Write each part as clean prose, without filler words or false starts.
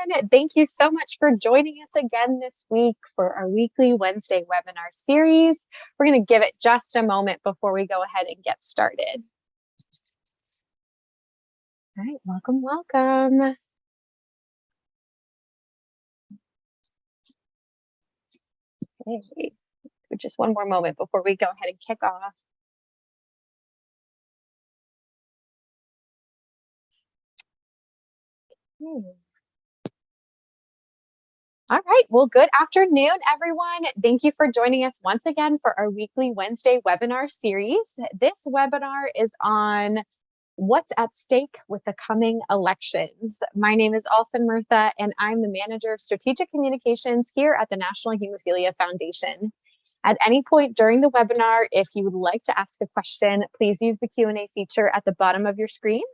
everyone. Thank you so much for joining us again this week for our weekly Wednesday webinar series. We're going to give it just a moment before we go ahead and get started. All right, welcome. Okay, just one more moment before we go ahead and kick off. All right, well, good afternoon, everyone. Thank you for joining us once again for our weekly Wednesday webinar series. This webinar is on what's at stake with the coming elections. My name is Alison Murtha, and I'm the Manager of Strategic Communications here at the National Hemophilia Foundation. At any point during the webinar, if you would like to ask a question, please use the Q&A feature at the bottom of your screen.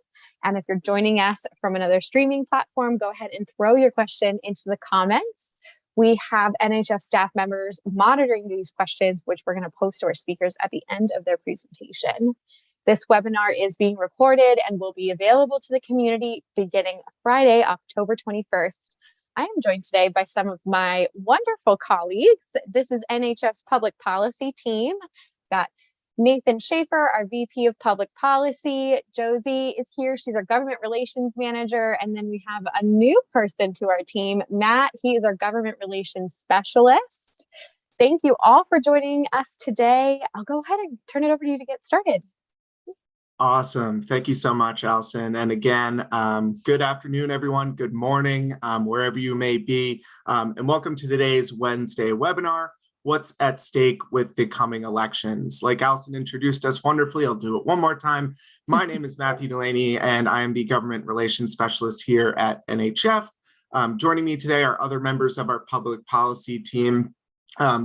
And if you're joining us from another streaming platform, go ahead and throw your question into the comments. We have NHF staff members monitoring these questions, which we're going to post to our speakers at the end of their presentation. This webinar is being recorded and will be available to the community beginning Friday, October 21st. I am joined today by some of my wonderful colleagues. This is NHF's public policy team. Got Nathan Schaefer, our VP of Public Policy. Josie is here. She's our Government Relations Manager. And then we have a new person to our team, Matt. He is our Government Relations Specialist. Thank you all for joining us today. I'll go ahead and turn it over to you to get started. Awesome. Thank you so much, Alison. And again, good afternoon, everyone. Good morning, wherever you may be. And welcome to today's Wednesday webinar, What's at Stake with the Coming Elections. Like Alison introduced us wonderfully, I'll do it one more time. My name is Matthew Delaney, and I am the Government Relations Specialist here at NHF. Joining me today are other members of our public policy team,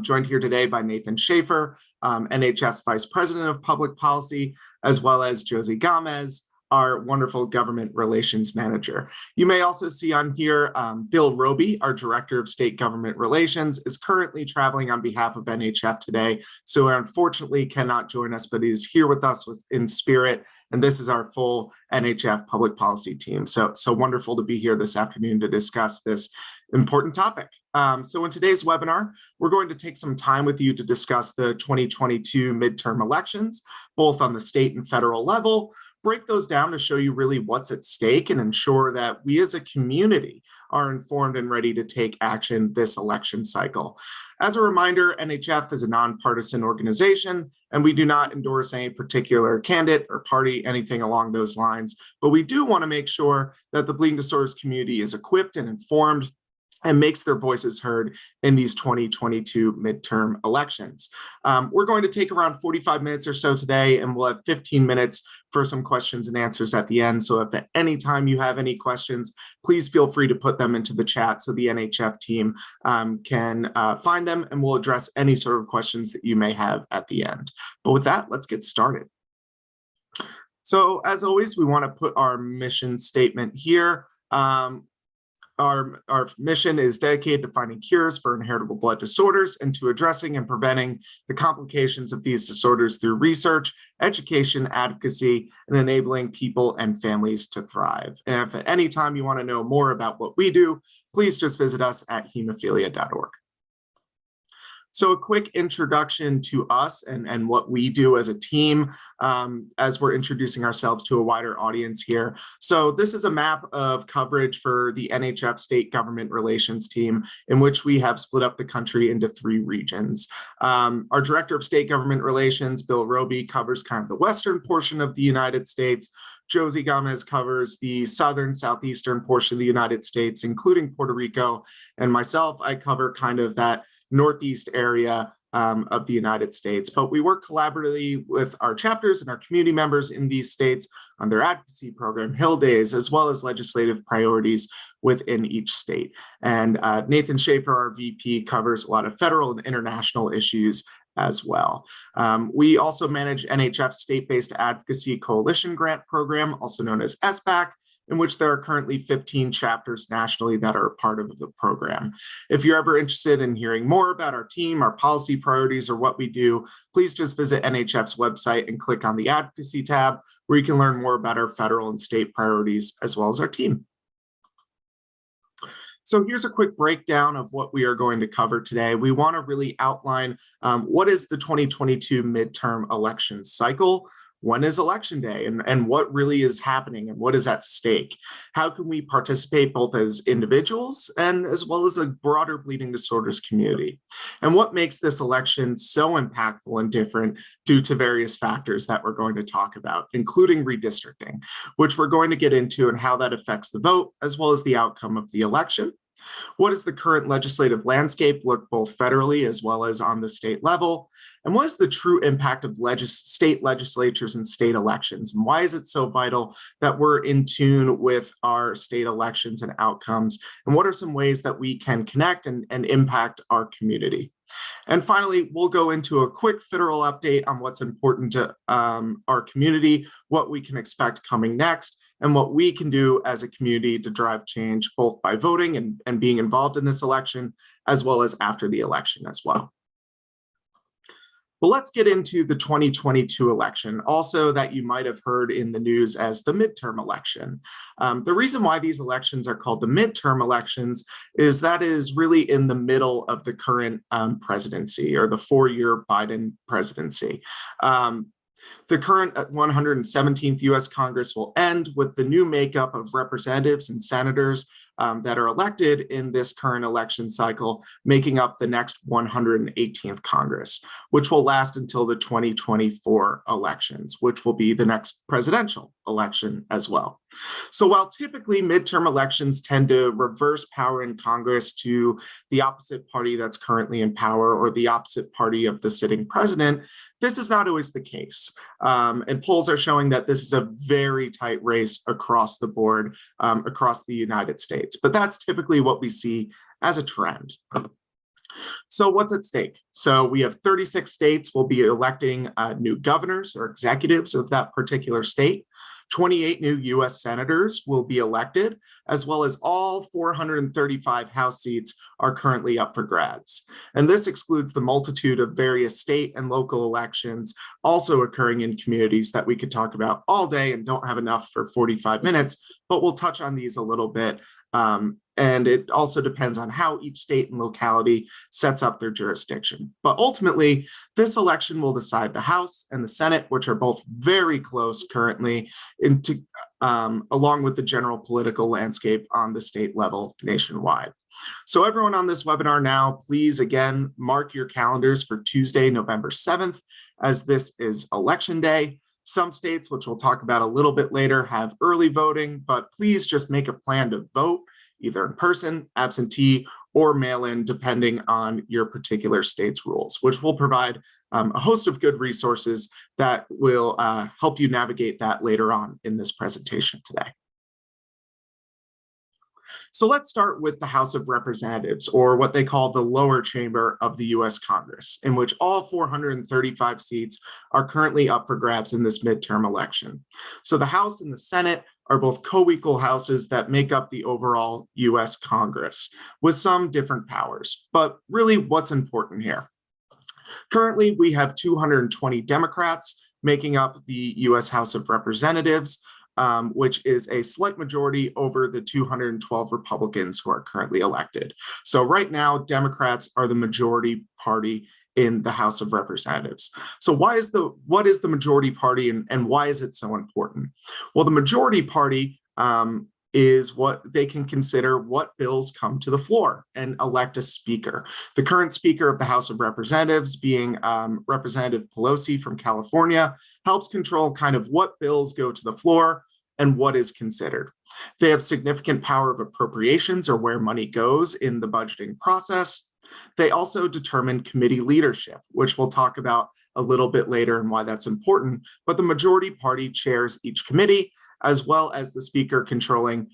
joined here today by Nathan Schaefer, NHF's Vice President of Public Policy, as well as Josie Gomez, our wonderful Government Relations Manager. You may also see on here, Bill Roby, our Director of State Government Relations, is currently traveling on behalf of NHF today, so unfortunately cannot join us, but he is here with us in spirit, and this is our full NHF public policy team. So wonderful to be here this afternoon to discuss this important topic. So in today's webinar, we're going to take some time with you to discuss the 2022 midterm elections, both on the state and federal level, break those down to show you really what's at stake and ensure that we as a community are informed and ready to take action this election cycle. As a reminder, NHF is a nonpartisan organization, and we do not endorse any particular candidate or party, anything along those lines, but we do want to make sure that the bleeding disorders community is equipped and informed and makes their voices heard in these 2022 midterm elections. We're going to take around 45 minutes or so today, and we'll have 15 minutes for some questions and answers at the end. So if at any time you have any questions, please feel free to put them into the chat so the NHF team can find them, and we'll address any sort of questions that you may have at the end. But with that, let's get started. So as always, we want to put our mission statement here. Our mission is dedicated to finding cures for inheritable blood disorders and to addressing and preventing the complications of these disorders through research, education, advocacy, and enabling people and families to thrive. And if at any time you want to know more about what we do, please just visit us at hemophilia.org. So a quick introduction to us and what we do as a team as we're introducing ourselves to a wider audience here. So this is a map of coverage for the NHF State Government Relations team, in which we have split up the country into 3 regions. Our Director of State Government Relations, Bill Roby, covers kind of the western portion of the United States. Josie Gomez covers the southeastern portion of the United States, including Puerto Rico. And myself, I cover kind of that northeast area of the United States. But we work collaboratively with our chapters and our community members in these states on their advocacy program, Hill Days, as well as legislative priorities within each state. And Nathan Schaefer, our VP, covers a lot of federal and international issues as well. We also manage NHF's state-based advocacy coalition grant program, also known as SBAC, in which there are currently 15 chapters nationally that are a part of the program. If you're ever interested in hearing more about our team, our policy priorities, or what we do, please just visit NHF's website and click on the Advocacy tab, where you can learn more about our federal and state priorities, as well as our team. So here's a quick breakdown of what we are going to cover today. We want to really outline what is the 2022 midterm election cycle, when is election day, and what really is happening and what is at stake. How can we participate both as individuals and as well as a broader bleeding disorders community? And what makes this election so impactful and different due to various factors that we're going to talk about, including redistricting, which we're going to get into and how that affects the vote as well as the outcome of the election. What does the current legislative landscape look both federally as well as on the state level? And what is the true impact of state legislatures and state elections? And why is it so vital that we're in tune with our state elections and outcomes? And what are some ways that we can connect and impact our community? And finally, we'll go into a quick federal update on what's important to our community, what we can expect coming next, and what we can do as a community to drive change, both by voting and being involved in this election, as well as after the election as well. Well, let's get into the 2022 election, also that you might have heard in the news as the midterm election. The reason why these elections are called the midterm elections is that is really in the middle of the current presidency, or the 4-year Biden presidency. The current 117th U.S. Congress will end with the new makeup of representatives and senators that are elected in this current election cycle, making up the next 118th Congress, which will last until the 2024 elections, which will be the next presidential election as well. So while typically midterm elections tend to reverse power in Congress to the opposite party that's currently in power or the opposite party of the sitting president, this is not always the case. And polls are showing that this is a very tight race across the board, across the United States. But that's typically what we see as a trend. So what's at stake? So we have 36 states will be electing new governors or executives of that particular state. 28 new U.S. senators will be elected, as well as all 435 House seats are currently up for grabs. And this excludes the multitude of various state and local elections also occurring in communities that we could talk about all day and don't have enough for 45 minutes, but we'll touch on these a little bit. And it also depends on how each state and locality sets up their jurisdiction. But ultimately, this election will decide the House and the Senate, which are both very close currently, along with the general political landscape on the state level nationwide. So everyone on this webinar now, please again, mark your calendars for Tuesday, November 7th, as this is election day. Some states, which we'll talk about a little bit later, have early voting, but please just make a plan to vote either in person, absentee, or mail-in, depending on your particular state's rules, which will provide a host of good resources that will help you navigate that later on in this presentation today. So let's start with the House of Representatives, or what they call the lower chamber of the U.S. Congress, in which all 435 seats are currently up for grabs in this midterm election. So the House and the Senate are both co-equal houses that make up the overall U.S. Congress, with some different powers. But really, what's important here? Currently, we have 220 Democrats making up the U.S. House of Representatives, which is a slight majority over the 212 Republicans who are currently elected. So right now, Democrats are the majority party in the House of Representatives. So what is the majority party, and why is it so important? Well, the majority party is what they can consider what bills come to the floor and elect a speaker. The current speaker of the House of Representatives, being Representative Pelosi from California, helps control kind of what bills go to the floor and what is considered. They have significant power of appropriations, or where money goes in the budgeting process. They also determine committee leadership, which we'll talk about a little bit later and why that's important. But the majority party chairs each committee, as well as the speaker controlling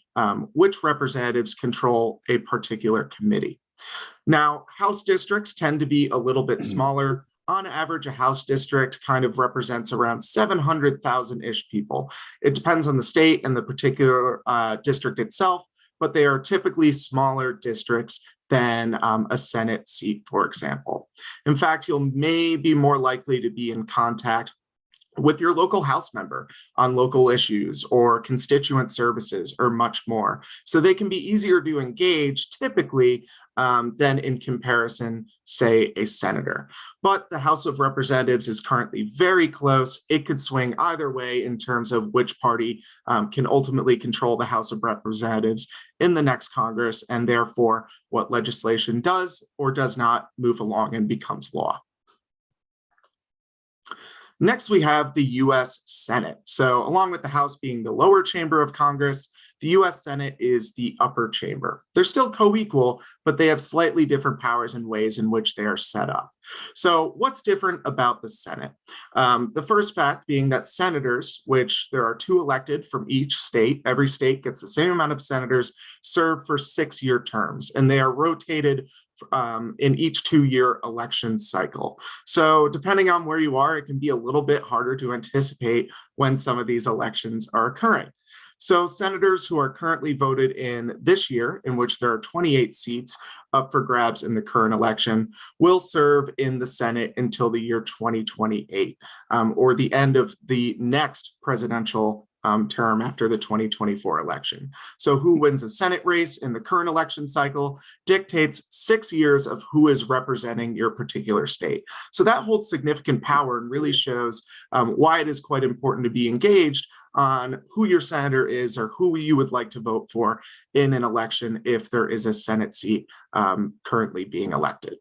which representatives control a particular committee. Now, House districts tend to be a little bit smaller. On average, a House district kind of represents around 700,000-ish people. It depends on the state and the particular district itself, but they are typically smaller districts than a Senate seat, for example. In fact, you'll may be more likely to be in contact with your local House member on local issues or constituent services or much more. So they can be easier to engage typically than in comparison, say, a senator. But the House of Representatives is currently very close. It could swing either way in terms of which party can ultimately control the House of Representatives in the next Congress, and therefore what legislation does or does not move along and becomes law. Next, we have the US Senate. So along with the House being the lower chamber of Congress, the US Senate is the upper chamber. They're still co-equal, but they have slightly different powers and ways in which they are set up. So what's different about the Senate? The first fact being that senators, which there are 2 elected from each state, every state gets the same amount of senators, serve for 6-year terms, and they are rotated in each 2-year election cycle. So depending on where you are, it can be a little bit harder to anticipate when some of these elections are occurring. So senators who are currently voted in this year, in which there are 28 seats up for grabs in the current election, will serve in the Senate until the year 2028, or the end of the next presidential term after the 2024 election. So who wins a Senate race in the current election cycle dictates 6 years of who is representing your particular state. So that holds significant power and really shows why it is quite important to be engaged on who your senator is or who you would like to vote for in an election if there is a Senate seat currently being elected.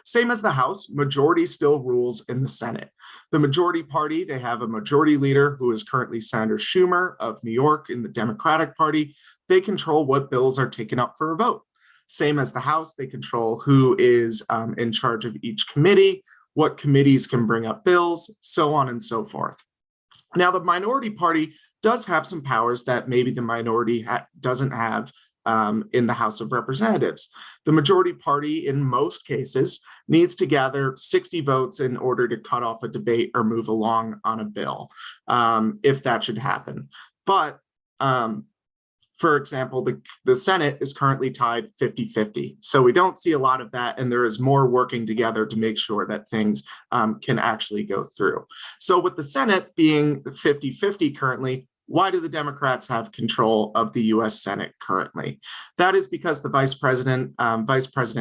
Same as the House, majority still rules in the Senate. The majority party, they have a majority leader who is currently Senator Schumer of New York in the Democratic Party. They control what bills are taken up for a vote. Same as the House, they control who is in charge of each committee, what committees can bring up bills, so on and so forth. Now, the minority party does have some powers that maybe the minority doesn't have in the House of Representatives. The majority party, in most cases, needs to gather 60 votes in order to cut off a debate or move along on a bill, if that should happen. But for example, the Senate is currently tied 50-50. So we don't see a lot of that, and there is more working together to make sure that things can actually go through. So with the Senate being 50-50 currently, why do the Democrats have control of the US Senate currently? That is because the Vice President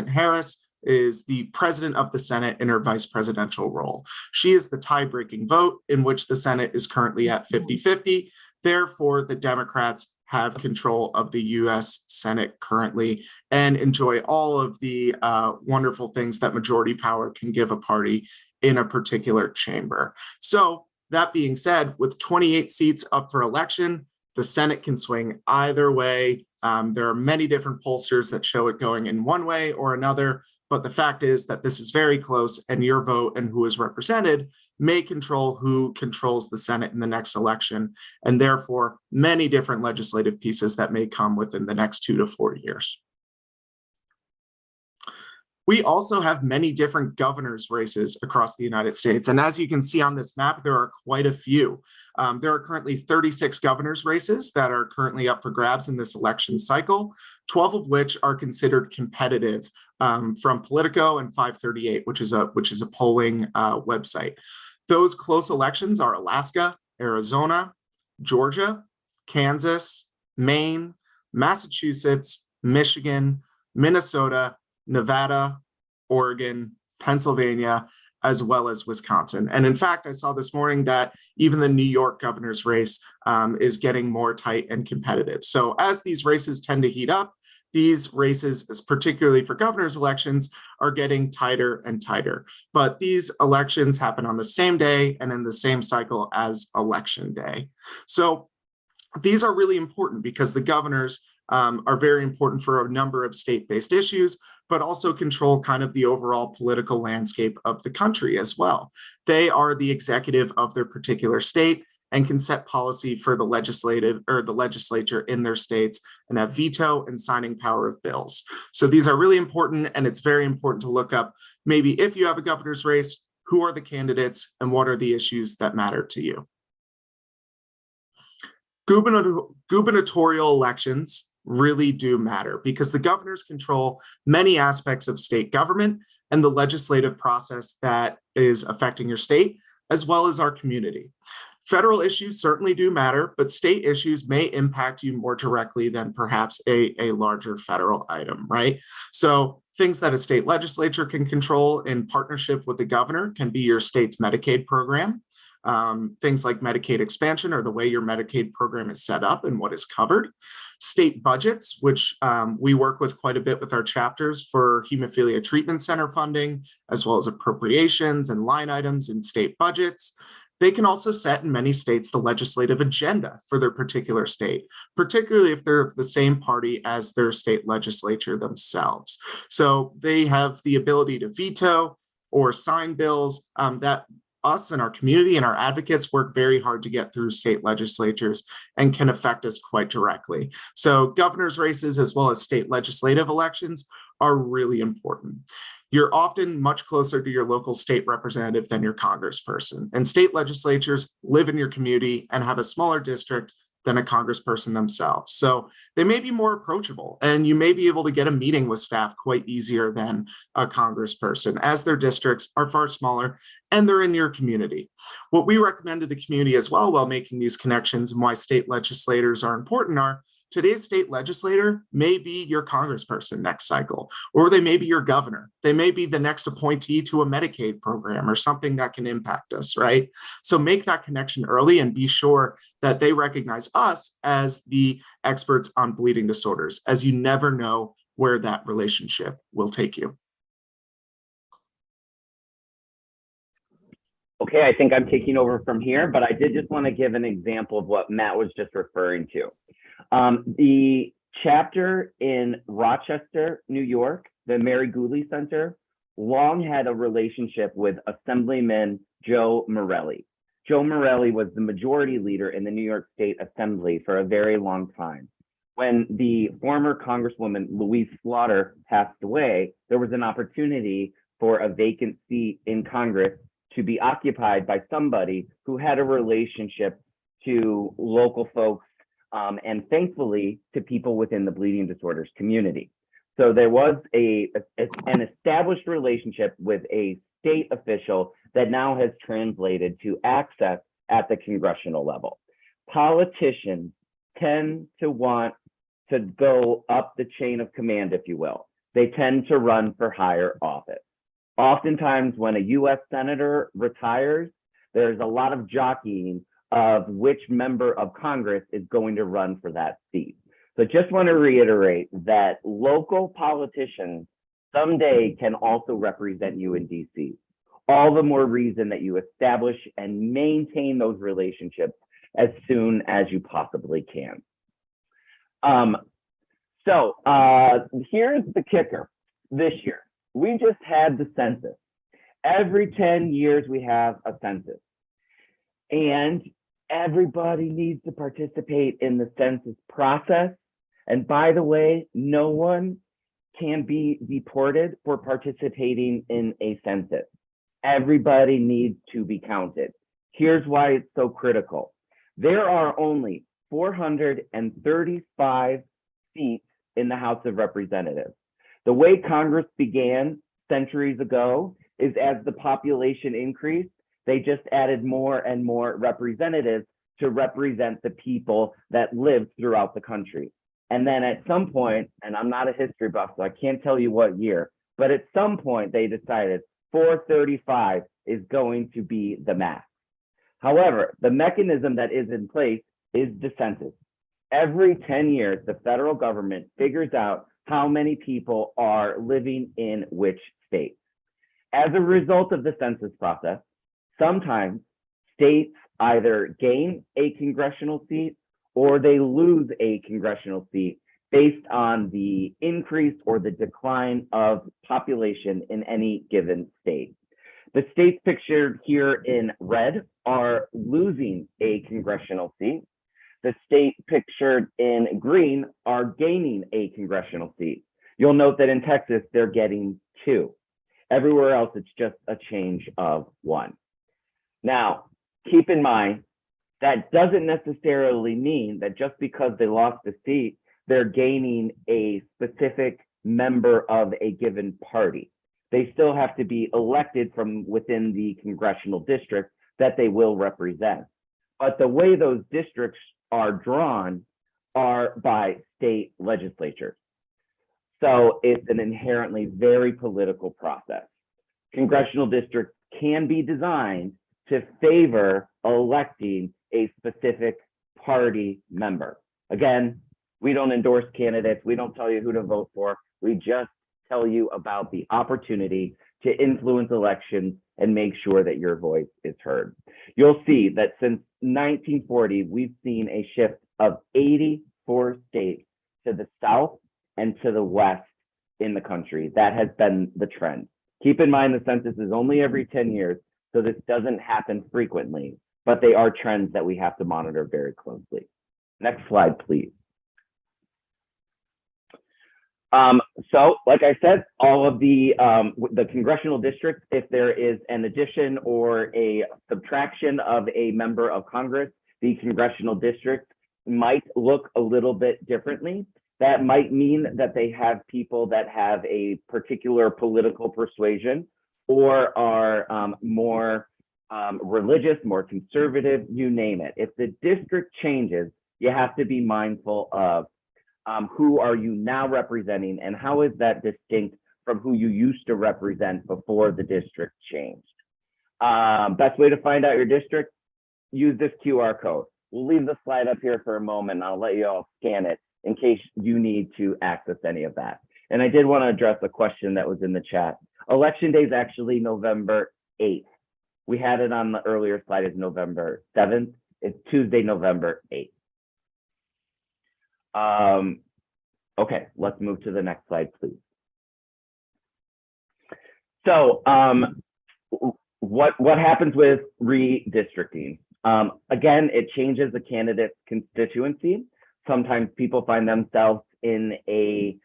Harris, is the president of the Senate in her vice presidential role. She is the tie-breaking vote in which the Senate is currently at 50-50. Therefore, the Democrats have control of the US Senate currently and enjoy all of the wonderful things that majority power can give a party in a particular chamber. So that being said, with 28 seats up for election, the Senate can swing either way. There are many different pollsters that show it going in one way or another, but the fact is that this is very close, and your vote and who is represented may control who controls the Senate in the next election, and therefore many different legislative pieces that may come within the next 2 to 4 years. We also have many different governors' races across the United States. And as you can see on this map, there are quite a few. There are currently 36 governors' races that are currently up for grabs in this election cycle, 12 of which are considered competitive from Politico and 538, which is a polling website. Those close elections are Alaska, Arizona, Georgia, Kansas, Maine, Massachusetts, Michigan, Minnesota, Nevada, Oregon, Pennsylvania, as well as Wisconsin. And in fact, I saw this morning that even the New York governor's race is getting more tight and competitive. So as these races tend to heat up, these races, particularly for governor's elections, are getting tighter and tighter. But these elections happen on the same day and in the same cycle as election day. So these are really important because the governors are very important for a number of state-based issues, but also control kind of the overall political landscape of the country as well. They are the executive of their particular state and can set policy for the legislature in their states and have veto and signing power of bills. So these are really important, and it's very important to look up maybe if you have a governor's race, who are the candidates and what are the issues that matter to you. Gubernatorial elections really do matter because the governors control many aspects of state government and the legislative process that is affecting your state. as well as our community. Federal issues certainly do matter, but state issues may impact you more directly than perhaps a larger federal item, right? So things that a state legislature can control in partnership with the governor can be your state's Medicaid program. Things like Medicaid expansion or the way your Medicaid program is set up and what is covered. State budgets, which we work with quite a bit with our chapters for hemophilia treatment center funding, as well as appropriations and line items in state budgets. They can also set in many states the legislative agenda for their particular state, particularly if they're of the same party as their state legislature themselves. So they have the ability to veto or sign bills that us and our community and our advocates work very hard to get through state legislatures and can affect us quite directly. So governor's races as well as state legislative elections are really important. You're often much closer to your local state representative than your congressperson, and state legislatures live in your community and have a smaller district than a congressperson themselves. So they may be more approachable, and you may be able to get a meeting with staff quite easier than a congressperson, as their districts are far smaller and they're in your community. What we recommend to the community as well while making these connections and why state legislators are important are today's state legislator may be your congressperson next cycle, or they may be your governor. They may be the next appointee to a Medicaid program or something that can impact us, right? So make that connection early and be sure that they recognize us as the experts on bleeding disorders, as you never know where that relationship will take you. Okay, I think I'm taking over from here, but I did just want to give an example of what Matt was just referring to. The chapter in Rochester, New York, the Mary Gooley Center, long had a relationship with Assemblyman Joe Morelli. Joe Morelli was the majority leader in the New York State Assembly for a very long time. When the former Congresswoman Louise Slaughter passed away, there was an opportunity for a vacant seat in Congress to be occupied by somebody who had a relationship to local folks and thankfully to people within the bleeding disorders community. So there was an established relationship with a state official that now has translated to access at the congressional level. Politicians tend to want to go up the chain of command, if you will. They tend to run for higher office. Oftentimes when a US senator retires, there's a lot of jockeying of which member of Congress is going to run for that seat. So just want to reiterate that local politicians someday can also represent you in DC. All the more reason that you establish and maintain those relationships as soon as you possibly can. Here's the kicker this year. We just had the census. Every 10 years we have a census. And everybody needs to participate in the census process. And by the way, no one can be deported for participating in a census. Everybody needs to be counted. Here's why it's so critical. There are only 435 seats in the House of Representatives. The way Congress began centuries ago is as the population increased, they just added more and more representatives to represent the people that lived throughout the country. And then at some point, and I'm not a history buff, so I can't tell you what year, but at some point they decided 435 is going to be the max. However, the mechanism that is in place is the census. Every 10 years, the federal government figures out how many people are living in which state. As a result of the census process, sometimes states either gain a congressional seat or they lose a congressional seat based on the increase or the decline of population in any given state. The states pictured here in red are losing a congressional seat. The state pictured in green are gaining a congressional seat. You'll note that in Texas, they're getting 2. Everywhere else, it's just a change of 1. Now, keep in mind, that doesn't necessarily mean that just because they lost a seat, they're gaining a specific member of a given party. They still have to be elected from within the congressional district that they will represent. But the way those districts are drawn are by state legislatures. So it's an inherently very political process. Congressional districts can be designed to favor electing a specific party member. Again, we don't endorse candidates. We don't tell you who to vote for. We just tell you about the opportunity to influence elections and make sure that your voice is heard. You'll see that since 1940, we've seen a shift of 84 states to the south and to the west in the country. That has been the trend. Keep in mind the census is only every 10 years, so this doesn't happen frequently, but they are trends that we have to monitor very closely. Next slide, please. So, like I said, all of the congressional districts, if there is an addition or a subtraction of a member of Congress, the congressional district might look a little bit differently. That might mean that they have people that have a particular political persuasion or are more religious, more conservative, you name it. If the district changes, you have to be mindful of who are you now representing and how is that distinct from who you used to represent before the district changed. Best way to find out your district, use this QR code. We'll leave the slide up here for a moment and I'll let you all scan it in case you need to access any of that. And I did want to address a question that was in the chat. Election day is actually November 8th. We had it on the earlier slide as November 7th. It's Tuesday, November 8th. Okay, let's move to the next slide, please. So what happens with redistricting? Again, it changes the candidate's constituency. Sometimes people find themselves in a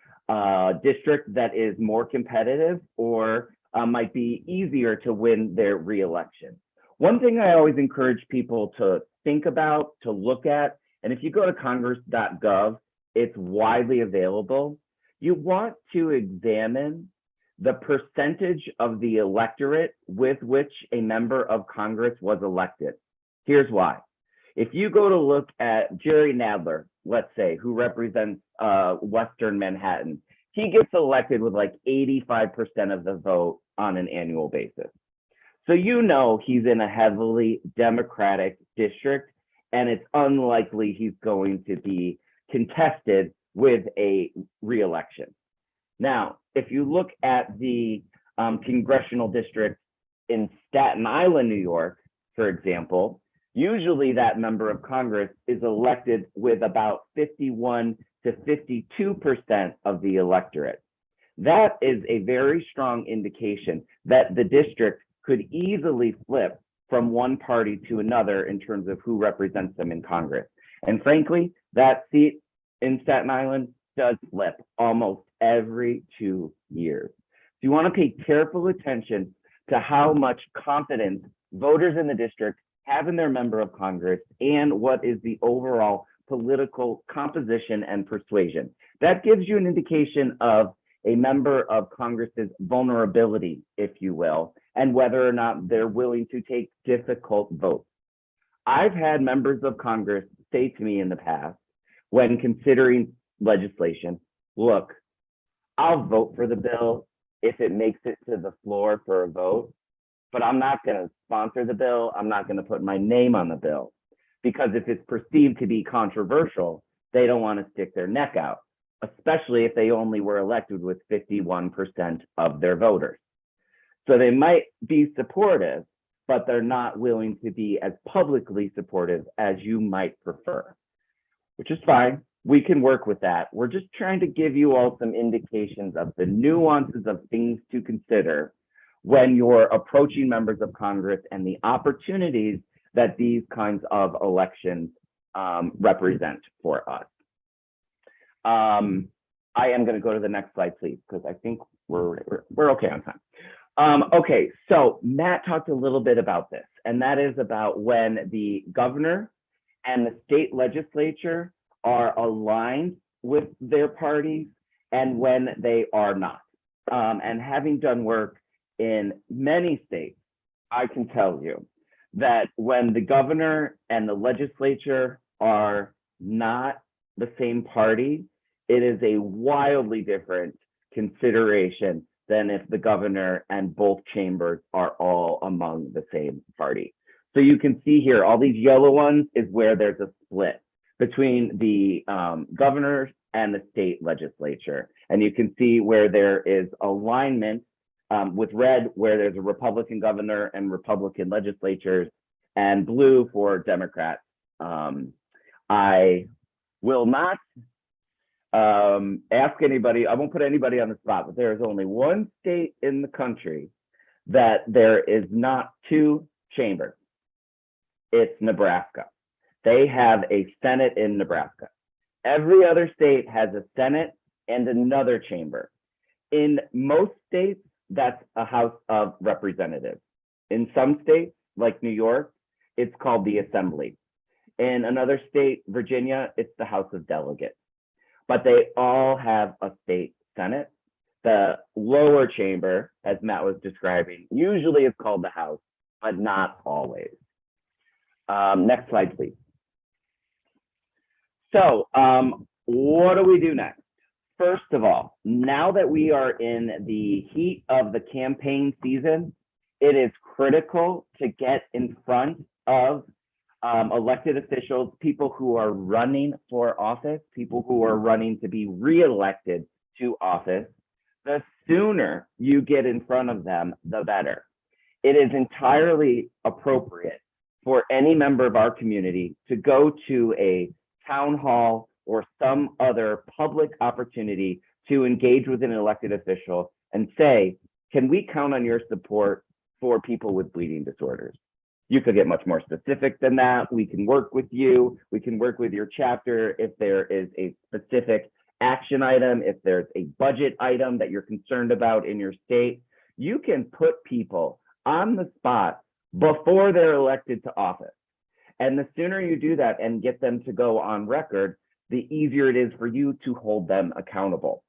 district that is more competitive or might be easier to win their reelection. One thing I always encourage people to think about, to look at, and if you go to congress.gov, it's widely available. You want to examine the percentage of the electorate with which a member of Congress was elected. Here's why. If you go to look at Jerry Nadler, let's say, who represents Western Manhattan, he gets elected with like 85% of the vote on an annual basis. So you know he's in a heavily Democratic district, and it's unlikely he's going to be contested with a re-election. Now, if you look at the congressional district in Staten Island, New York, for example, usually that member of Congress is elected with about 51 to 52% of the electorate. That is a very strong indication that the district could easily flip from one party to another in terms of who represents them in Congress. And frankly, that seat in Staten Island does flip almost every 2 years. So you want to pay careful attention to how much confidence voters in the district have in their member of Congress and what is the overall political composition and persuasion. That gives you an indication of a member of Congress's vulnerability, if you will, and whether or not they're willing to take difficult votes. I've had members of Congress say to me in the past, when considering legislation, look, I'll vote for the bill if it makes it to the floor for a vote, but I'm not going to sponsor the bill. I'm not going to put my name on the bill, because if it's perceived to be controversial, they don't want to stick their neck out, especially if they only were elected with 51% of their voters. So they might be supportive, but they're not willing to be as publicly supportive as you might prefer, which is fine. We can work with that. We're just trying to give you all some indications of the nuances of things to consider when you're approaching members of Congress and the opportunities that these kinds of elections represent for us. I am going to go to the next slide, please, because I think we're okay on time. Okay, so Matt talked a little bit about this, and that is about when the governor and the state legislature are aligned with their parties and when they are not. And having done work in many states, I can tell you that when the governor and the legislature are not the same party, it is a wildly different consideration than if the governor and both chambers are all among the same party. So you can see here, all these yellow ones is where there's a split between the governors and the state legislature. And you can see where there is alignment with red, where there's a Republican governor and Republican legislatures, and blue for Democrats. I will not ask anybody, I won't put anybody on the spot, but there is only one state in the country that there is not two chambers. It's Nebraska. They have a Senate in Nebraska. Every other state has a Senate and another chamber. In most states, that's a House of Representatives. In some states, like New York, it's called the Assembly. In another state, Virginia, it's the House of Delegates. But they all have a state Senate. The lower chamber, as Matt was describing, usually is called the House, but not always. Next slide, please. So what do we do next? First of all, now that we are in the heat of the campaign season, it is critical to get in front of elected officials, people who are running for office, people who are running to be reelected to office. The sooner you get in front of them, the better. It is entirely appropriate for any member of our community to go to a town hall or some other public opportunity to engage with an elected official and say, can we count on your support for people with bleeding disorders? You could get much more specific than that. We can work with you. We can work with your chapter if there is a specific action item, if there's a budget item that you're concerned about in your state. You can put people on the spot before they're elected to office. And the sooner you do that and get them to go on record, the easier it is for you to hold them accountable.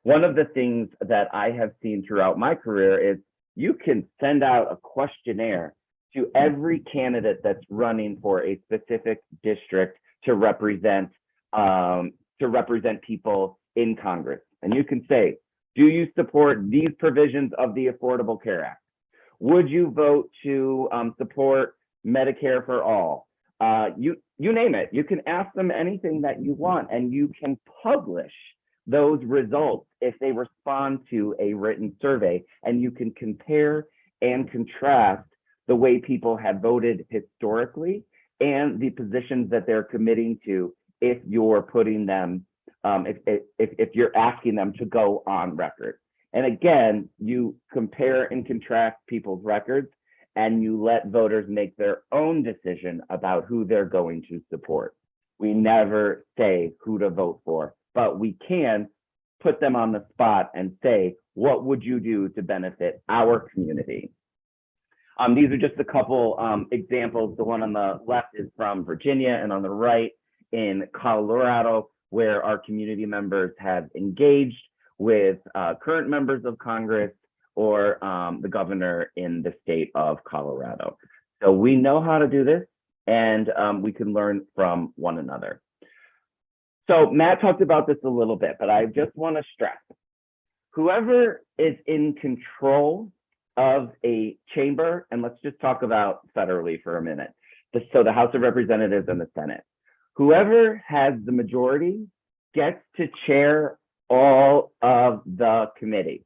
One of the things that I have seen throughout my career is you can send out a questionnaire to every candidate that's running for a specific district to represent people in Congress. And you can say, do you support these provisions of the Affordable Care Act? Would you vote to support Medicare for all? You name it. You can ask them anything that you want, and you can publish those results if they respond to a written survey, and you can compare and contrast the way people have voted historically and the positions that they're committing to if you're putting them, if you're asking them to go on record. And again, you compare and contrast people's records, and you let voters make their own decision about who they're going to support. We never say who to vote for, but we can put them on the spot and say, what would you do to benefit our community? These are just a couple examples. The one on the left is from Virginia, and on the right in Colorado, where our community members have engaged with current members of Congress or the governor in the state of Colorado. So we know how to do this, and we can learn from one another. So Matt talked about this a little bit, but I just want to stress, whoever is in control of a chamber, and let's just talk about federally for a minute. So the House of Representatives and the Senate, whoever has the majority gets to chair all of the committees.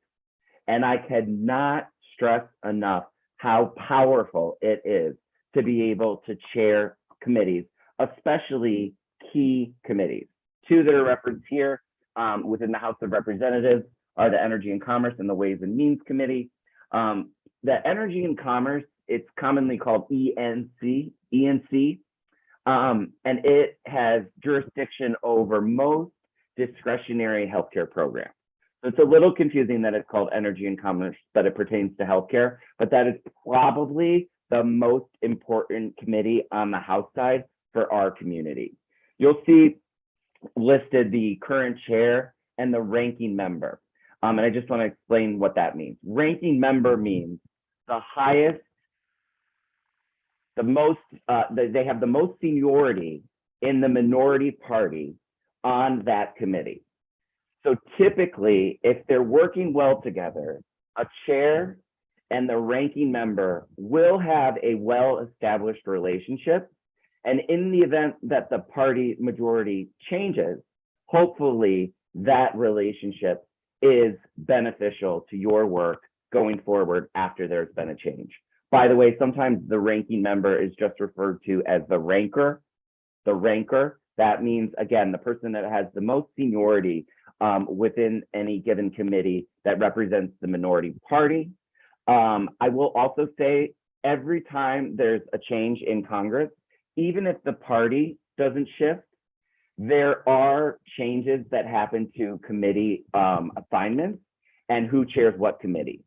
And I cannot stress enough how powerful it is to be able to chair committees, especially key committees. Two that are referenced here within the House of Representatives are the Energy and Commerce and the Ways and Means Committee. The Energy and Commerce, it's commonly called ENC, and it has jurisdiction over most discretionary healthcare programs. So it's a little confusing that it's called Energy and Commerce, but it pertains to healthcare, but that is probably the most important committee on the House side for our community. You'll see listed the current chair and the ranking member. And I just want to explain what that means. Ranking member means the highest they have the most seniority in the minority party on that committee. So typically, if they're working well together, a chair and the ranking member will have a well-established relationship. And in the event that the party majority changes, hopefully that relationship is beneficial to your work going forward after there's been a change. By the way, sometimes the ranking member is just referred to as the ranker. The ranker, that means, again, the person that has the most seniority within any given committee that represents the minority party. I will also say every time there's a change in Congress, even if the party doesn't shift, there are changes that happen to committee assignments and who chairs what committee.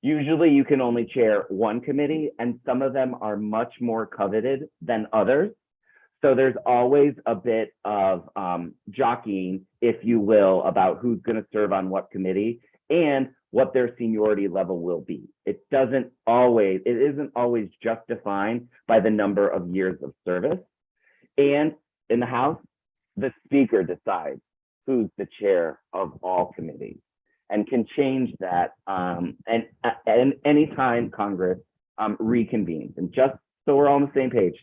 Usually you can only chair one committee, and some of them are much more coveted than others. So there's always a bit of jockeying, if you will, about who's going to serve on what committee and what their seniority level will be. It isn't always just defined by the number of years of service. And in the House, the Speaker decides who's the chair of all committees and can change that and anytime Congress reconvenes. And just so we're all on the same page,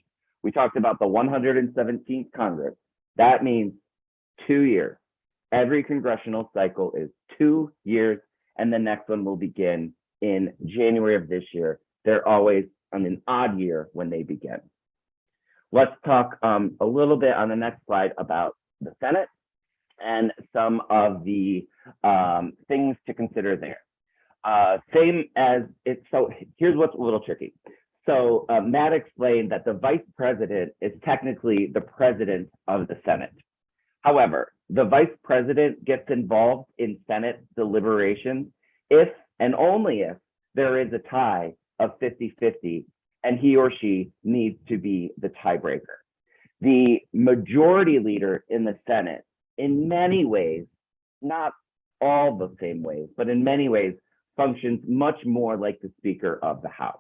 we talked about the 117th Congress. That means 2 years. Every congressional cycle is 2 years, and the next one will begin in January of this year. They're always on an odd year when they begin. Let's talk a little bit on the next slide about the Senate and some of the things to consider there. Same as it's, so here's what's a little tricky. So Matt explained that the vice president is technically the president of the Senate. However, the vice president gets involved in Senate deliberations if and only if there is a tie of 50-50 and he or she needs to be the tiebreaker. The majority leader in the Senate, in many ways, not all the same ways, but in many ways, functions much more like the Speaker of the House.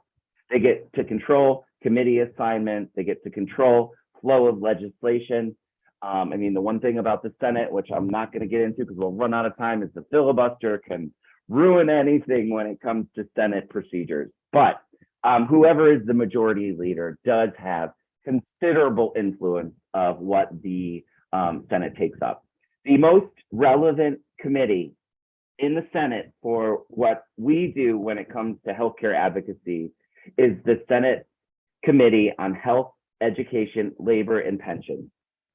They get to control committee assignments. They get to control flow of legislation. I mean, the one thing about the Senate, which I'm not going to get into because we'll run out of time, is the filibuster can ruin anything when it comes to Senate procedures. But whoever is the majority leader does have considerable influence of what the Senate takes up. The most relevant committee in the Senate for what we do when it comes to healthcare advocacy is the Senate Committee on Health, Education, Labor, and Pensions,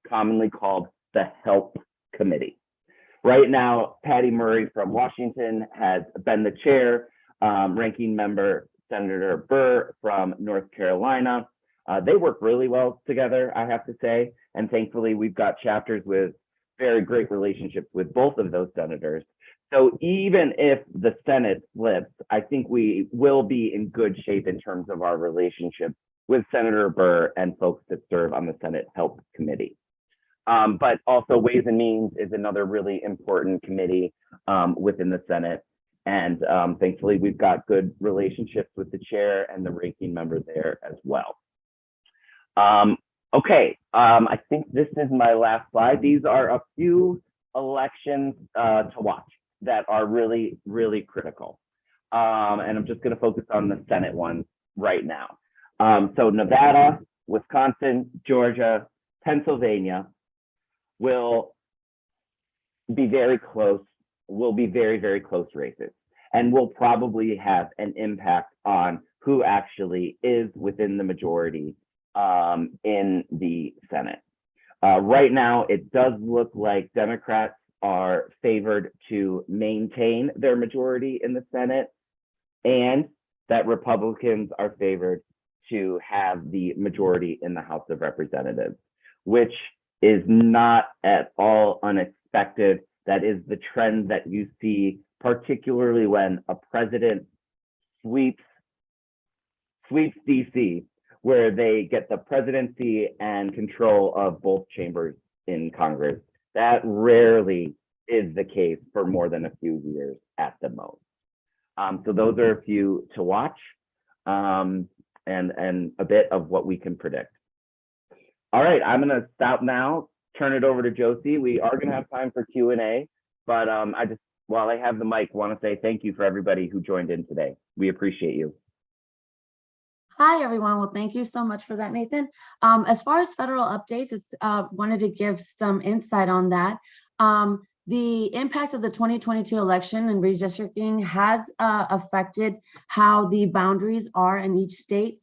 commonly called the HELP Committee. Right now, Patty Murray from Washington has been the chair, ranking member Senator Burr from North Carolina. They work really well together, I have to say, and thankfully we've got chapters with very great relationships with both of those senators. So even if the Senate slips, I think we will be in good shape in terms of our relationship with Senator Burr and folks that serve on the Senate Help Committee. But also Ways and Means is another really important committee within the Senate. And thankfully, we've got good relationships with the chair and the ranking member there as well. Okay, I think this is my last slide. These are a few elections to watch that are really, really critical. And I'm just going to focus on the Senate one right now. So Nevada, Wisconsin, Georgia, Pennsylvania will be very close, very, very close races, and will probably have an impact on who actually is within the majority in the Senate. Right now, it does look like Democrats are favored to maintain their majority in the Senate, and that Republicans are favored to have the majority in the House of Representatives, which is not at all unexpected. That is the trend that you see, particularly when a president sweeps DC, where they get the presidency and control of both chambers in Congress. That rarely is the case for more than a few years at the most. So those are a few to watch. and a bit of what we can predict. All right, I'm going to stop now, turn it over to Josie. We are going to have time for Q&A, but I just, while I have the mic, want to say thank you for everybody who joined in today. We appreciate you. Hi, everyone. Well, thank you so much for that, Nathan. As far as federal updates, it's wanted to give some insight on that. The impact of the 2022 election and redistricting has affected how the boundaries are in each state.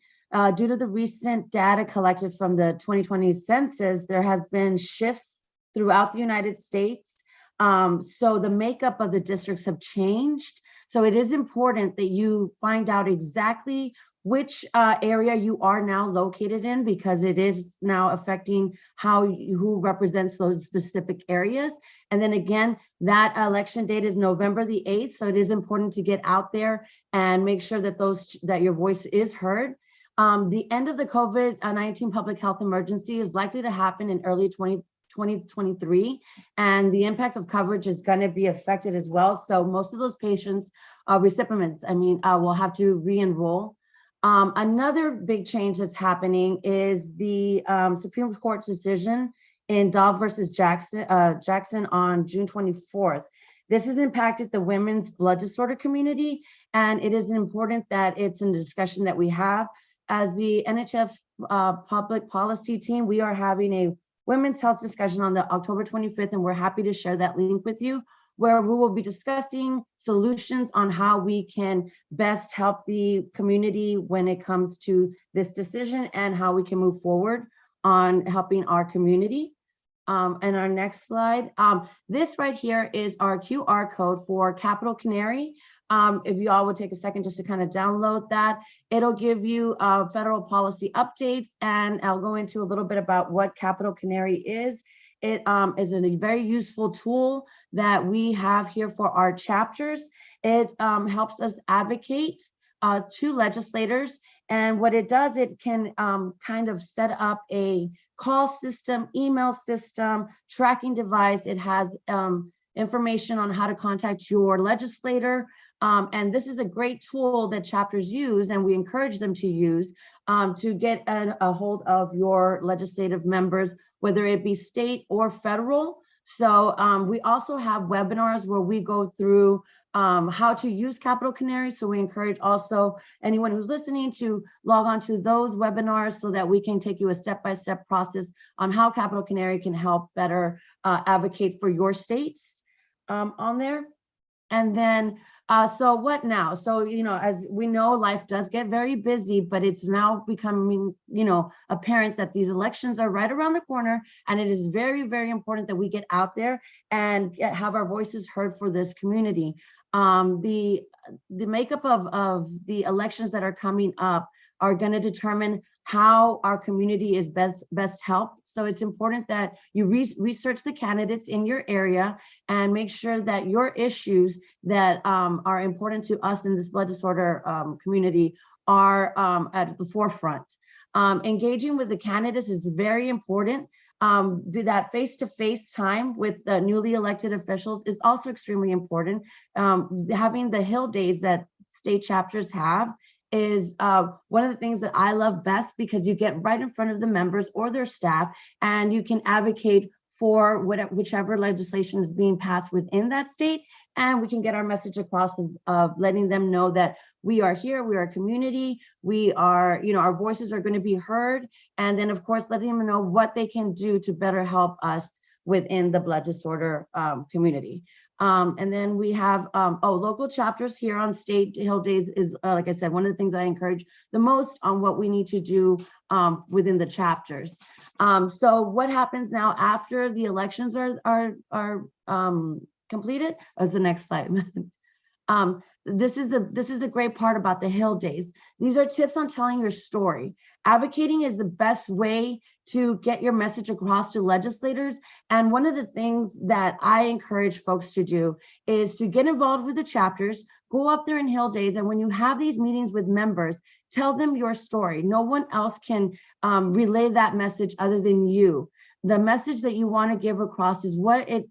Due to the recent data collected from the 2020 census, there has been shifts throughout the United States. So the makeup of the districts have changed. So it is important that you find out exactly which area you are now located in, because it is now affecting who represents those specific areas. And then again, that election date is November the 8th. So it is important to get out there and make sure that your voice is heard. The end of the COVID-19 public health emergency is likely to happen in early 2023, and the impact of coverage is going to be affected as well. So most of those patients, recipients, will have to re-enroll. Another big change that's happening is the Supreme Court decision in Dobb versus Jackson on June 24th. This has impacted the women's blood disorder community, and it is important that it's in the discussion that we have. As the NHF public policy team, we are having a women's health discussion on the October 25th, and we're happy to share that link with you, where we will be discussing solutions on how we can best help the community when it comes to this decision and how we can move forward on helping our community. And our next slide, this right here is our QR code for Capital Canary. If you all would take a second just to kind of download that, it'll give you federal policy updates, and I'll go into a little bit about what Capital Canary is. It is a very useful tool that we have here for our chapters. It helps us advocate to legislators, and what it does, it can kind of set up a call system, email system, tracking device. It has information on how to contact your legislator. And this is a great tool that chapters use, and we encourage them to use to get a hold of your legislative members, whether it be state or federal. So we also have webinars where we go through how to use Capital Canary. So we encourage also anyone who's listening to log on to those webinars so that we can take you a step-by-step process on how Capital Canary can help better advocate for your states on there. And then, so what now? So, as we know, life does get very busy, but it's now becoming, apparent that these elections are right around the corner. And it is very, very important that we get out there and have our voices heard for this community. The makeup of the elections that are coming up are going to determine how our community is best helped. So it's important that you research the candidates in your area and make sure that your issues that are important to us in this blood disorder community are at the forefront. Engaging with the candidates is very important. Do that face-to-face time with the newly elected officials is also extremely important. Having the Hill Days that state chapters have is one of the things that I love best, because you get right in front of the members or their staff, and you can advocate for whichever legislation is being passed within that state, and we can get our message across of letting them know that we are here, we are a community, we are, our voices are going to be heard, and then of course letting them know what they can do to better help us within the blood disorder community. And then we have local chapters here on State Hill Days is, like I said, one of the things I encourage the most on what we need to do within the chapters. So what happens now after the elections are completed? As the next slide. This is the great part about the Hill Days. These are tips on telling your story. Advocating is the best way to get your message across to legislators. And one of the things that I encourage folks to do is to get involved with the chapters, go up there in Hill Days, and when you have these meetings with members, tell them your story. No one else can relay that message other than you. The message that you want to give across is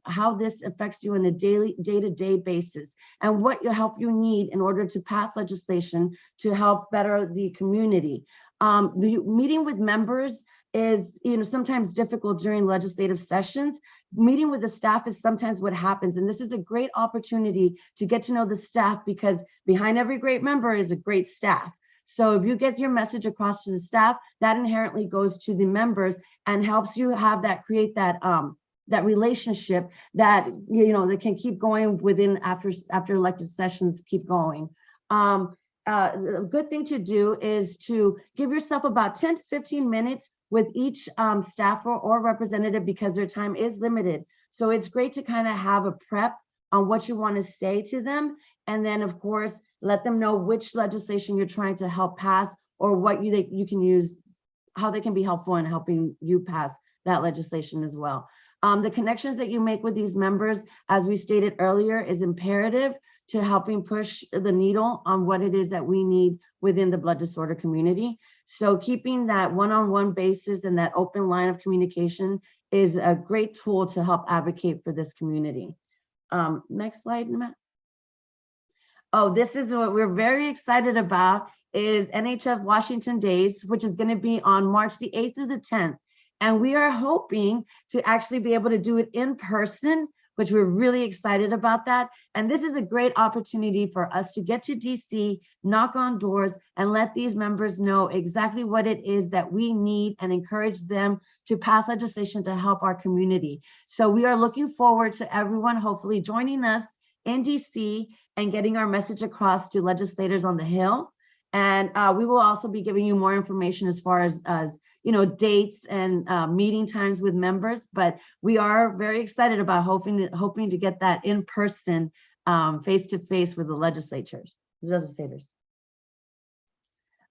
how this affects you on a day-to-day basis. and what help you need in order to pass legislation to help better the community. The meeting with members is, sometimes difficult during legislative sessions. Meeting with the staff is sometimes what happens, and this is a great opportunity to get to know the staff, because behind every great member is a great staff. So if you get your message across to the staff, that inherently goes to the members and helps you have that, create that that relationship that that can keep going within after elected sessions keep going. A good thing to do is to give yourself about 10 to 15 minutes with each staffer or representative, because their time is limited. So it's great to kind of have a prep on what you want to say to them. And then, of course, let them know which legislation you're trying to help pass, or what you can use, how they can be helpful in helping you pass that legislation as well. The connections that you make with these members, as we stated earlier, is imperative to helping push the needle on what it is that we need within the blood disorder community. So keeping that one-on-one basis and that open line of communication is a great tool to help advocate for this community. Next slide, Matt. Oh, this is what we're very excited about, is NHF Washington Days, which is going to be on March the 8th through the 10th. And we are hoping to actually be able to do it in person, which we're really excited about that. And this is a great opportunity for us to get to DC, knock on doors, and let these members know exactly what it is that we need, and encourage them to pass legislation to help our community. So we are looking forward to everyone hopefully joining us in DC and getting our message across to legislators on the Hill. And we will also be giving you more information as far as dates and meeting times with members, but we are very excited about hoping to get that in person, face-to-face with the legislators.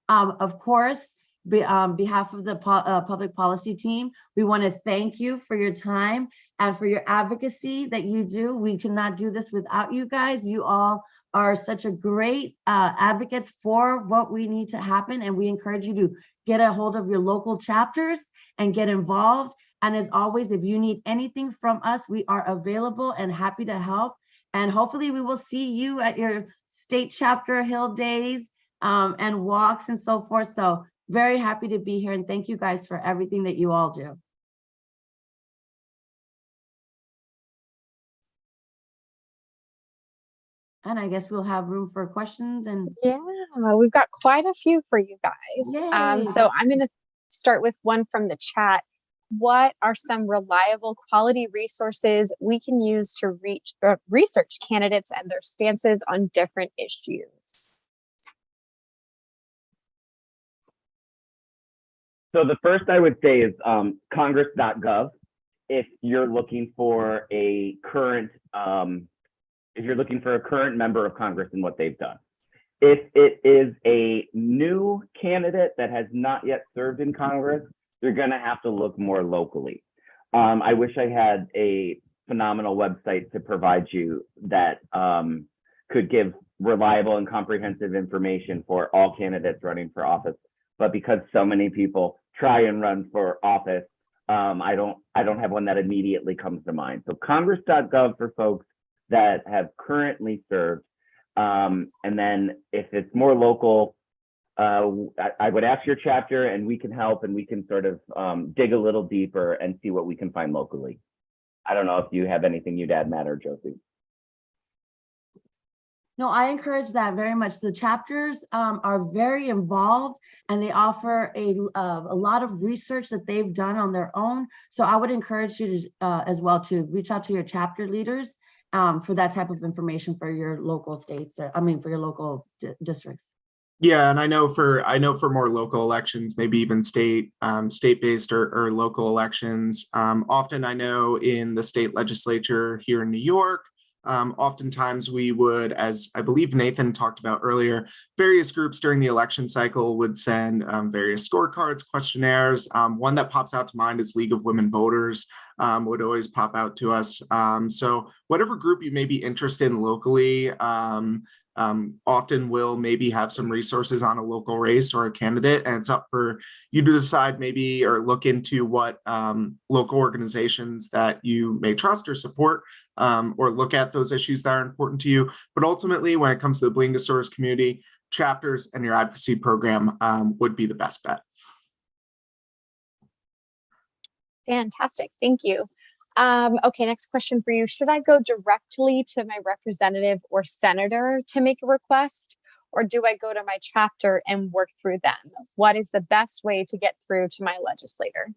Of course, on behalf of the public policy team, we want to thank you for your time and for your advocacy that you do. We cannot do this without you guys. You all are such a great advocates for what we need to happen, and we encourage you to get a hold of your local chapters and get involved. And as always, if you need anything from us, we are available and happy to help. And hopefully we will see you at your state chapter Hill days and walks and so forth. So very happy to be here, and thank you guys for everything that you all do. And I guess we'll have room for questions. And yeah, we've got quite a few for you guys. So I'm going to start with one from the chat. What are some reliable quality resources we can use to research candidates and their stances on different issues? So the first I would say is congress.gov. If you're looking for a current member of Congress and what they've done. If it is a new candidate that has not yet served in Congress, you're going to have to look more locally. I wish I had a phenomenal website to provide you that could give reliable and comprehensive information for all candidates running for office. But because so many people try and run for office, I don't have one that immediately comes to mind. So congress.gov for folks that have currently served. And then if it's more local, I would ask your chapter and we can help, and we can sort of dig a little deeper and see what we can find locally. I don't know if you have anything you'd add, Matt or Josie. No, I encourage that very much. The chapters are very involved, and they offer a lot of research that they've done on their own. So I would encourage you to, as well, to reach out to your chapter leaders for that type of information for your local states. For your local districts. Yeah, and I know for more local elections, maybe even state-based or local elections. Often, I know in the state legislature here in New York, oftentimes we would, as I believe Nathan talked about earlier, various groups during the election cycle would send various scorecards, questionnaires. One that pops out to mind is League of Women Voters. would always pop out to us. So whatever group you may be interested in locally, often will maybe have some resources on a local race or a candidate, and it's up for you to decide maybe or look into what local organizations that you may trust or support, or look at those issues that are important to you. But ultimately, when it comes to the bleeding disorders community, chapters and your advocacy program would be the best bet. Fantastic, thank you. Okay, next question for you. Should I go directly to my representative or senator to make a request, or do I go to my chapter and work through them? What is the best way to get through to my legislator?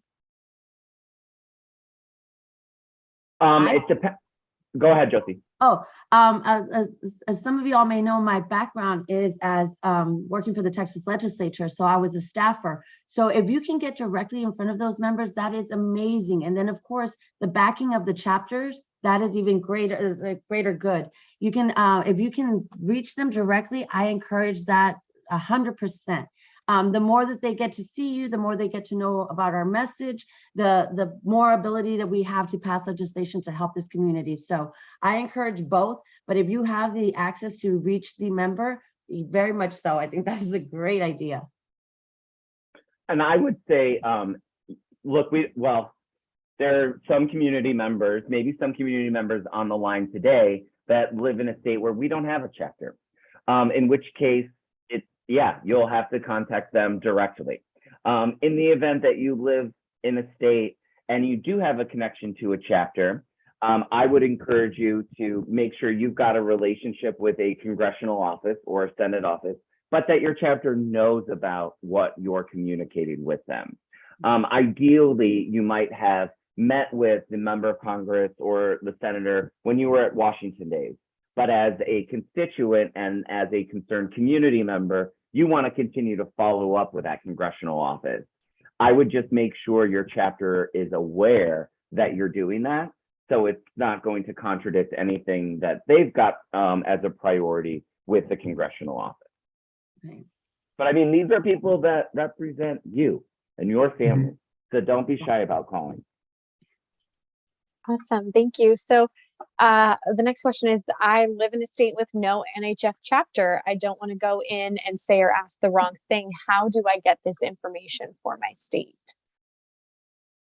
It depends. Go ahead, Josie. Oh, as some of you all may know, my background is as working for the Texas legislature. So I was a staffer. So if you can get directly in front of those members, that is amazing. And then of course, the backing of the chapters, that is even greater good. You can, if you can reach them directly, I encourage that 100%. The more that they get to see you, the more they get to know about our message, the more ability that we have to pass legislation to help this community. So I encourage both, but if you have the access to reach the member, very much so. I think that is a great idea. And I would say, look, there are some community members, maybe some community members on the line today that live in a state where we don't have a chapter, in which case, yeah, you'll have to contact them directly. In the event that you live in a state and you do have a connection to a chapter, I would encourage you to make sure you've got a relationship with a congressional office or a Senate office, but that your chapter knows about what you're communicating with them. Ideally, you might have met with the member of Congress or the senator when you were at Washington Days. But as a constituent and as a concerned community member, you want to continue to follow up with that congressional office. I would just make sure your chapter is aware that you're doing that, so it's not going to contradict anything that they've got as a priority with the congressional office. Right. But I mean, these are people that represent you and your family, so don't be shy about calling. Awesome, thank you. So the next question is, I live in a state with no NHF chapter. I don't want to go in and say or ask the wrong thing. How do I get this information for my state?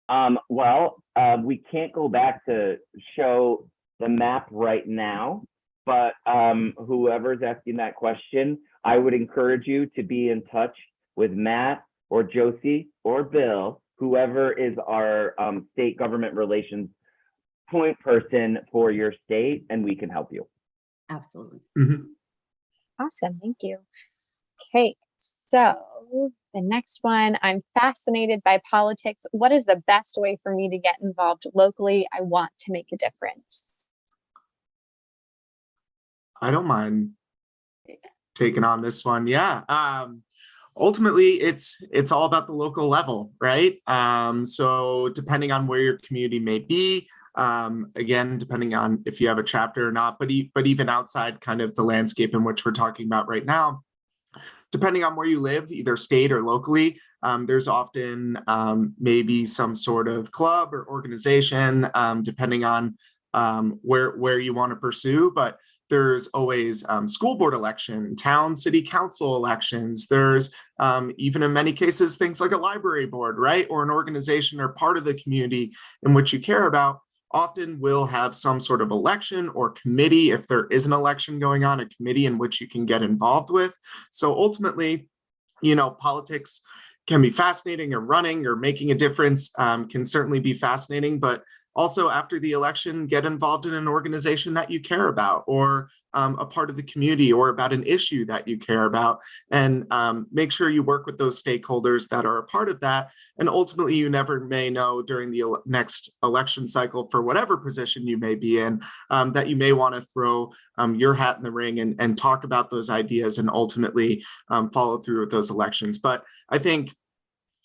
We can't go back to show the map right now, but whoever's asking that question, I would encourage you to be in touch with Matt or Josie or Bill, whoever is our state government relations point person for your state, and we can help you. Absolutely. Awesome, thank you. Okay, so the next one, I'm fascinated by politics. What is the best way for me to get involved locally? I want to make a difference. I don't mind taking on this one. Yeah. Ultimately, it's all about the local level, right? So depending on where your community may be, again, depending on if you have a chapter or not, but even outside kind of the landscape in which we're talking about right now, depending on where you live, either state or locally, there's often maybe some sort of club or organization, depending on where you want to pursue, but there's always school board election, town city council elections. There's even in many cases, things like a library board, right? Or an organization or part of the community in which you care about often will have some sort of election or committee. If there is an election going on, a committee in which you can get involved with. So ultimately, you know, politics can be fascinating, or running or making a difference can certainly be fascinating, but also after the election, get involved in an organization that you care about, or a part of the community, or about an issue that you care about, and make sure you work with those stakeholders that are a part of that. And ultimately, you never may know during the next election cycle, for whatever position you may be in, that you may want to throw your hat in the ring and talk about those ideas and ultimately follow through with those elections. But I think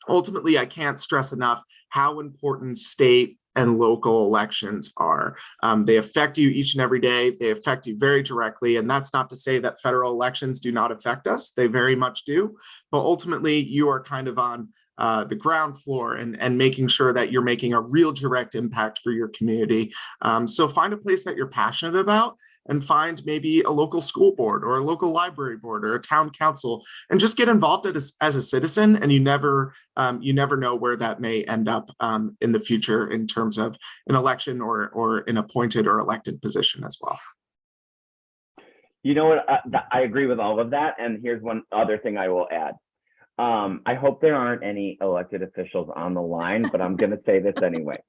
ultimately, I can't stress enough how important state and local elections are. They affect you each and every day. They affect you very directly. And that's not to say that federal elections do not affect us. They very much do. But ultimately, you are kind of on the ground floor and making sure that you're making a real direct impact for your community. So find a place that you're passionate about and find maybe a local school board or a local library board or a town council and just get involved as a citizen. And you never know where that may end up in the future in terms of an election or an appointed or elected position as well. You know what? I agree with all of that. And here's one other thing I will add. I hope there aren't any elected officials on the line, but I'm going to say this anyway.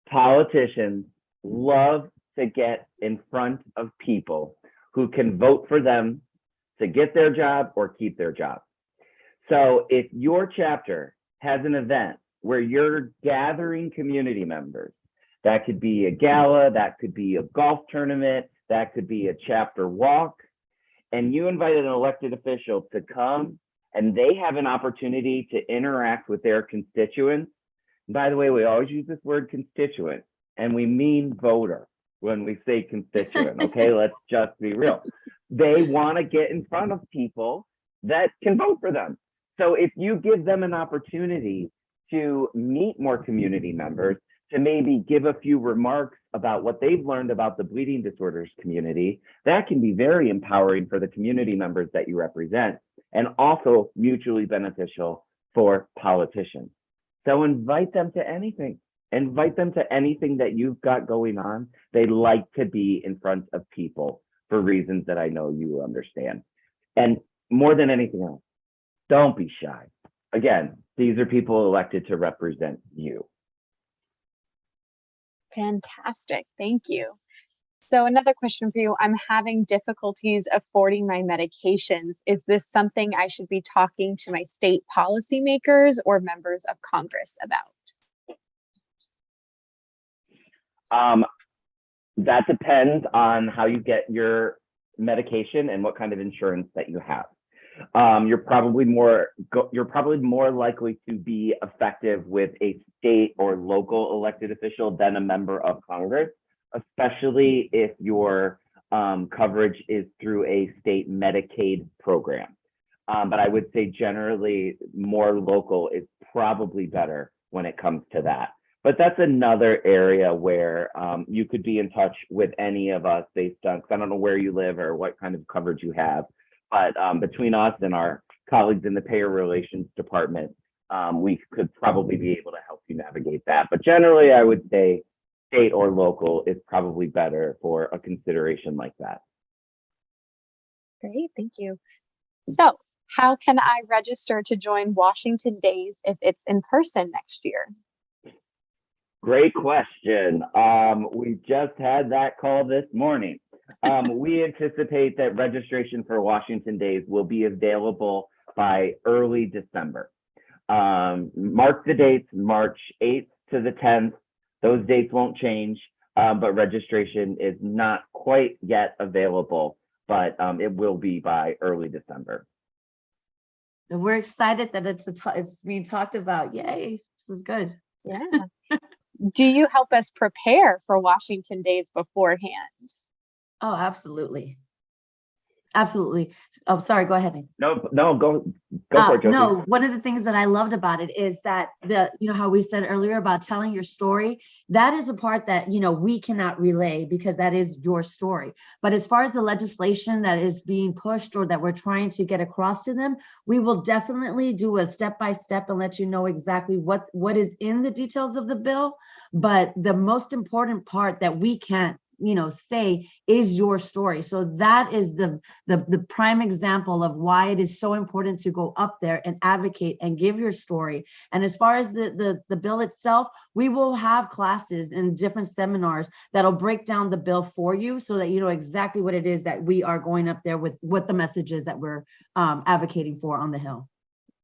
Politicians love to get in front of people who can vote for them to get their job or keep their job. So if your chapter has an event where you're gathering community members, that could be a gala, that could be a golf tournament, that could be a chapter walk, and you invited an elected official to come and they have an opportunity to interact with their constituents. By the way, we always use this word constituent, and we mean voter when we say constituent, okay? Let's just be real. They want to get in front of people that can vote for them. So if you give them an opportunity to meet more community members, to maybe give a few remarks about what they've learned about the bleeding disorders community, that can be very empowering for the community members that you represent, and also mutually beneficial for politicians. So invite them to anything. Invite them to anything that you've got going on. They like to be in front of people for reasons that I know you understand. And more than anything else, don't be shy. Again, these are people elected to represent you. Fantastic. Thank you. So another question for you. I'm having difficulties affording my medications. Is this something I should be talking to my state policymakers or members of Congress about? That depends on how you get your medication and what kind of insurance that you have. You're probably more likely to be effective with a state or local elected official than a member of Congress, especially if your coverage is through a state Medicaid program. But I would say generally more local is probably better when it comes to that. But that's another area where you could be in touch with any of us based on, because I don't know where you live or what kind of coverage you have. But between us and our colleagues in the payer relations department, we could probably be able to help you navigate that. But generally, I would say state or local is probably better for a consideration like that. Great, thank you. So how can I register to join Washington Days if it's in person next year? Great question. We just had that call this morning. We anticipate that registration for Washington Days will be available by early December. Mark the dates, March 8th to the 10th. Those dates won't change, but registration is not quite yet available, but it will be by early December. We're excited that it's being talked about. Yay, this is good. Yeah. Do you help us prepare for Washington Days beforehand? Oh, absolutely. Absolutely. Oh, sorry, go ahead. No, go for it, Josie. No, one of the things that I loved about it is that how we said earlier about telling your story, that is a part that, we cannot relay because that is your story. But as far as the legislation that is being pushed or that we're trying to get across to them, we will definitely do a step-by-step and let you know exactly what is in the details of the bill. But the most important part that we can't say is your story. So that is the prime example of why it is so important to go up there and advocate and give your story. And as far as the bill itself, we will have classes and different seminars that'll break down the bill for you so that you know exactly what it is that we are going up there with, what the message is that we're advocating for on the Hill.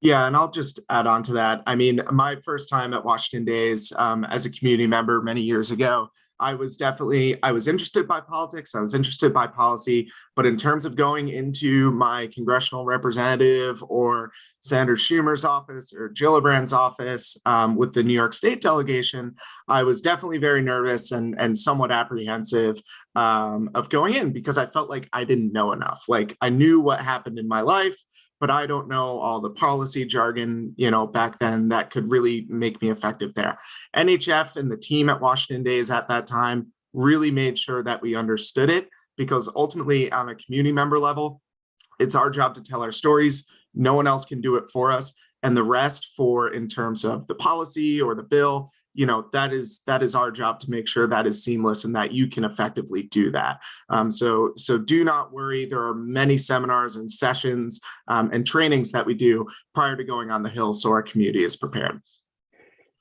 Yeah, and I'll just add on to that. I mean, my first time at Washington Days as a community member many years ago, I was interested by politics. I was interested by policy, but in terms of going into my congressional representative or Senator Schumer's office or Gillibrand's office with the New York State delegation, I was definitely very nervous and somewhat apprehensive of going in because I felt like I didn't know enough. Like I knew what happened in my life, but I don't know all the policy jargon, back then that could really make me effective there. NHF and the team at Washington Days at that time really made sure that we understood it, because ultimately on a community member level, it's our job to tell our stories. No one else can do it for us. And the rest in terms of the policy or the bill, that is our job to make sure that is seamless and that you can effectively do that. So do not worry. There are many seminars and sessions and trainings that we do prior to going on the Hill, so our community is prepared.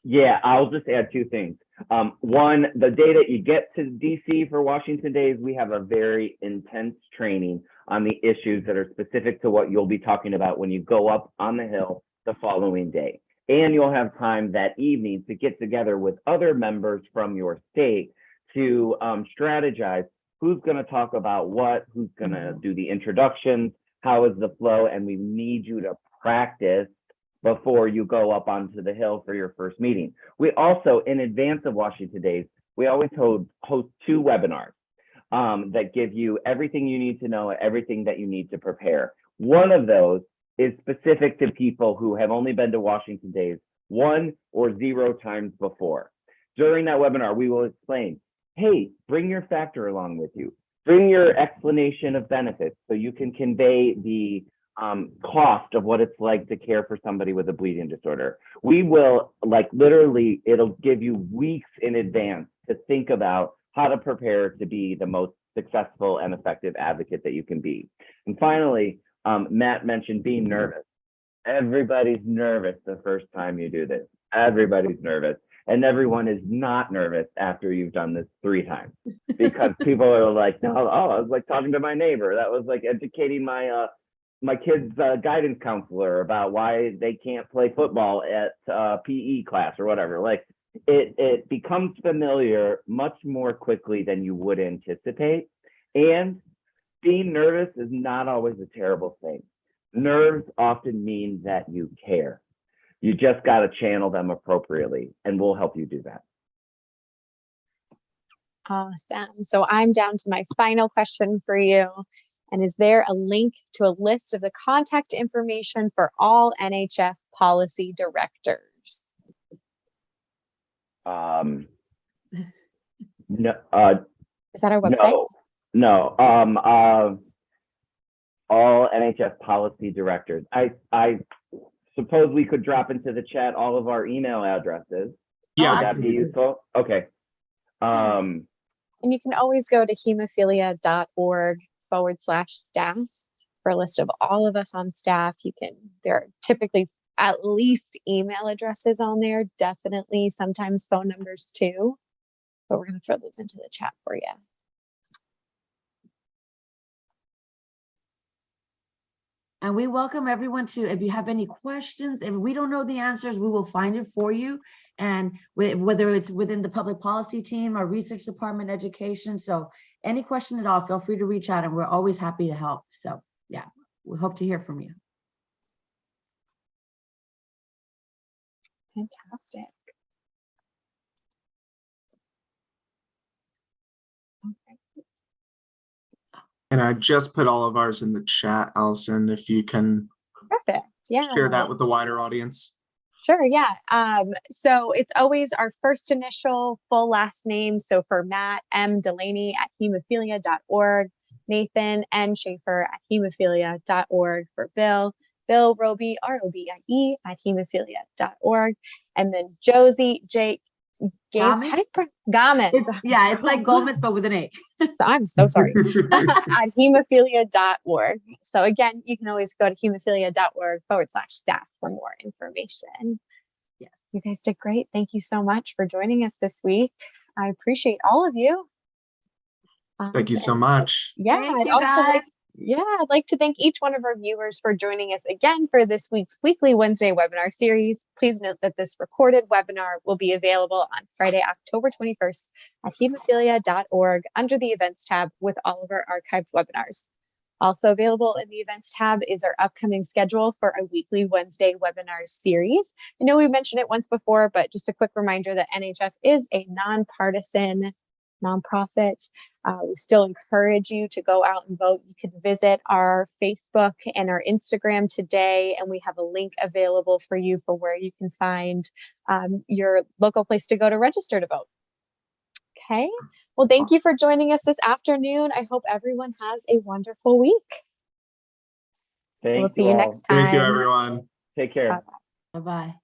Yeah, I'll just add two things. One, the day that you get to DC for Washington Days, we have a very intense training on the issues that are specific to what you'll be talking about when you go up on the Hill the following day. And you'll have time that evening to get together with other members from your state to strategize who's going to talk about what, who's going to do the introductions, how is the flow, and we need you to practice before you go up onto the Hill for your first meeting. We also, in advance of Washington Days, we always host 2 webinars that give you everything you need to know, everything that you need to prepare. One of those is specific to people who have only been to Washington Days 1 or 0 times before. During that webinar, we will explain, hey, bring your factor along with you. Bring your explanation of benefits so you can convey the cost of what it's like to care for somebody with a bleeding disorder. We will, literally, it'll give you weeks in advance to think about how to prepare to be the most successful and effective advocate that you can be. And finally, Matt mentioned being nervous. Everybody's nervous the first time you do this. Everybody's nervous. And everyone is not nervous after you've done this 3 times. Because people are like, no, I was like talking to my neighbor. That was like educating my kid's guidance counselor about why they can't play football at PE class or whatever. Like it becomes familiar much more quickly than you would anticipate. And being nervous is not always a terrible thing. Nerves often mean that you care. You just got to channel them appropriately, and we'll help you do that. Awesome. So I'm down to my final question for you. And is there a link to a list of the contact information for all NHF policy directors? No. Is that our website? No. All NHF policy directors. I suppose we could drop into the chat all of our email addresses. Yeah. Would that be useful? Okay. And you can always go to hemophilia.org/staff for a list of all of us on staff. There are typically at least email addresses on there, definitely sometimes phone numbers too, but we're going to throw those into the chat for you. And we welcome everyone to, if you have any questions, if we don't know the answers, we will find it for you. And whether it's within the public policy team or research department, education. So any question at all, feel free to reach out and we're always happy to help. So yeah, we hope to hear from you. Fantastic. Okay. And I just put all of ours in the chat, Allison, if you can Perfect. Yeah. share that with the wider audience. Sure, yeah. So it's always our first initial full last name. So for Matt, M. Delaney at hemophilia.org, Nathan N. Schaefer at hemophilia.org for Bill, Bill Roby, R-O-B-I-E at hemophilia.org, and then Josie, Jake, Gomez? Gomez. It's like Gomez, but with an A. I'm so sorry. At hemophilia.org. So again, you can always go to hemophilia.org/staff for more information. Yes. You guys did great. Thank you so much for joining us this week. I appreciate all of you. Thank you so much. Yeah, Thank I'd you, also guys. Yeah, I'd like to thank each one of our viewers for joining us again for this week's weekly Wednesday webinar series. Please note that this recorded webinar will be available on Friday, October 21st at hemophilia.org under the events tab with all of our archived webinars. Also available in the events tab is our upcoming schedule for a weekly Wednesday webinar series. I know we mentioned it once before, but just a quick reminder that NHF is a nonpartisan nonprofit. We still encourage you to go out and vote. You can visit our Facebook and our Instagram today, and we have a link available for you for where you can find your local place to go to register to vote. Okay, well, thank you for joining us this afternoon. I hope everyone has a wonderful week. We'll see you next time. Thank you, everyone. Take care. Bye-bye. Bye-bye.